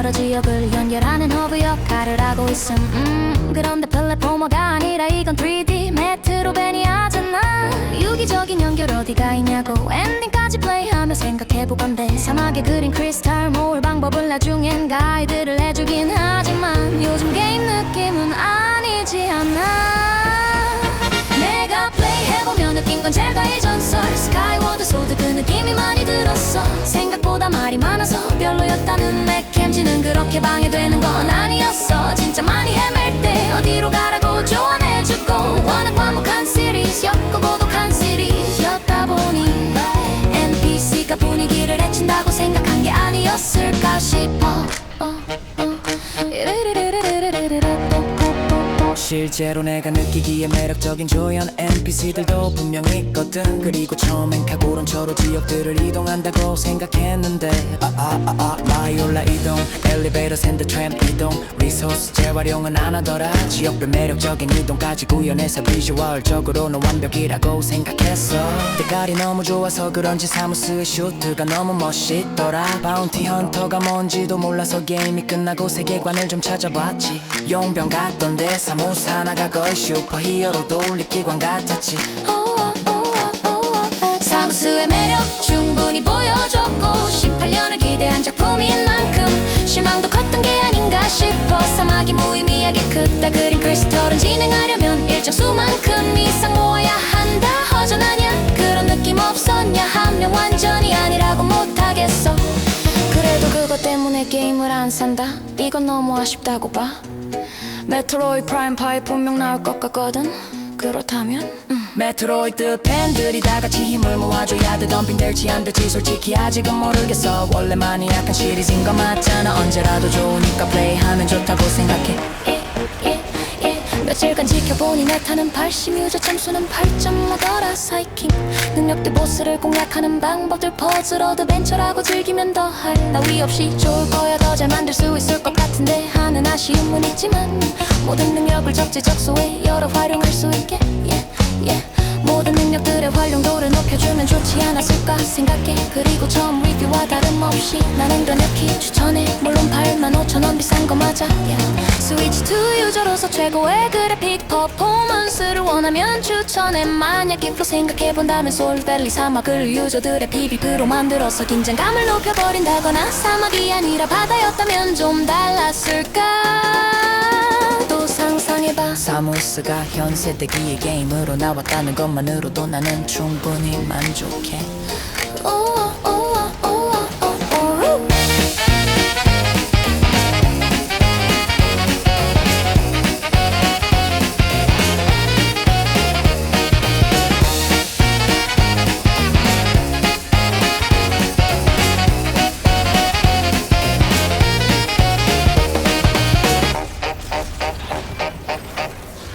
여러 지역을 연결하는 허브 역할을 하고 있음. 그런데 플랫포머가 아니라 이건 3D 메트로베니아잖아. 유기적인 연결 어디가 있냐고 엔딩까지 플레이하며 생각해보건대. 사막에 그린 크리스탈 모을 방법을 나중엔 가이드를 해주긴 하지만 요즘 게임 느낌은 아니지 않아. 내가 플레이해보며 느낀 건 젤다의 전설 스카이워드 소드 그 느낌이 많이 들었어. 생각보다 말이 많아서 별로였다는 맥캠지는 그렇게 방해되는 건 아니었어. 진짜 많이 헤맬 때 어디로 가라고 조언해주고 워낙 완벽한 시리즈였고 고독한 시리즈였다 보니 NPC가 분위기를 해친다고 생각한 게 아니었을까 싶어. 실제로 내가 느끼기에 매력적인 조연 NPC들도 분명히 있거든. 그리고 처음엔 카고론처로 지역들을 이동한다고 생각했는데 마이올라 이동, 엘리베이터 샌드 트램 이동, 리소스 재활용은 안 하더라. 지역별 매력적인 이동까지 구현해서 비주얼적으로는 완벽이라고 생각했어. 때깔이 너무 좋아서 그런지 사무스의 슈트가 너무 멋있더라. 바운티 헌터가 뭔지도 몰라서 게임이 끝나고 세계관을 좀 찾아봤지. 용병 같던데 사무스 하나가 거의 슈퍼히어로 돌리기관 같았지. 사무스의 매력 충분히 보여줬고 18년을 기대한 작품인 만큼 실망도 컸던 게 아닌가 싶어. 사막이 무의미하게 크다 그린 크리스털은 진행하려면 일정 수만큼 이상 모아야 한다. 허전하냐 그런 느낌 없었냐 하면 완전히 아니라고 못하겠어. 그래도 그것 때문에 게임을 안 산다. 이건 너무 아쉽다고 봐. 메트로이드 프라임 5 분명 나올 것 같거든. 그렇다면 메트로이드 팬들이 다 같이 힘을 모아줘야 돼. 덤핑될지 안 될지 솔직히 아직은 모르겠어. 원래 많이 약한 시리즈인 거 맞잖아. 언제라도 좋으니까 플레이하면 좋다고 생각해. 며칠간 지켜보니 메타는 80 유저 점수는 8.5더라. 사이킹 능력대 보스를 공략하는 방법들 퍼즐 어드벤처라고 즐기면 더할 나위 없이 좋을 거야. 더 잘 만들 수 있을 것 같은데 하는 아쉬움은 있지만 모든 능력을 적재적소에 열어 활용할 수 있게 모든 능력들의 활용도를 높여주면 좋지 않았을까 생각해. 그리고 처음 리뷰와 다름없이 나는 그렇게 추천해. 물론 85,000원 비싼 거 맞아. 스위치 2 유저로서 최고의 그래픽 퍼포먼스를 원하면 추천해. 만약 인플로 생각해본다면 솔밸리 사막을 유저들의 PVP로 만들어서 긴장감을 높여버린다거나 사막이 아니라 바다였다면 좀 달랐을까. 또 상상해봐. 사무스가 현 세대기의 게임으로 나왔다는 것만으로도 나는 충분히 만족해.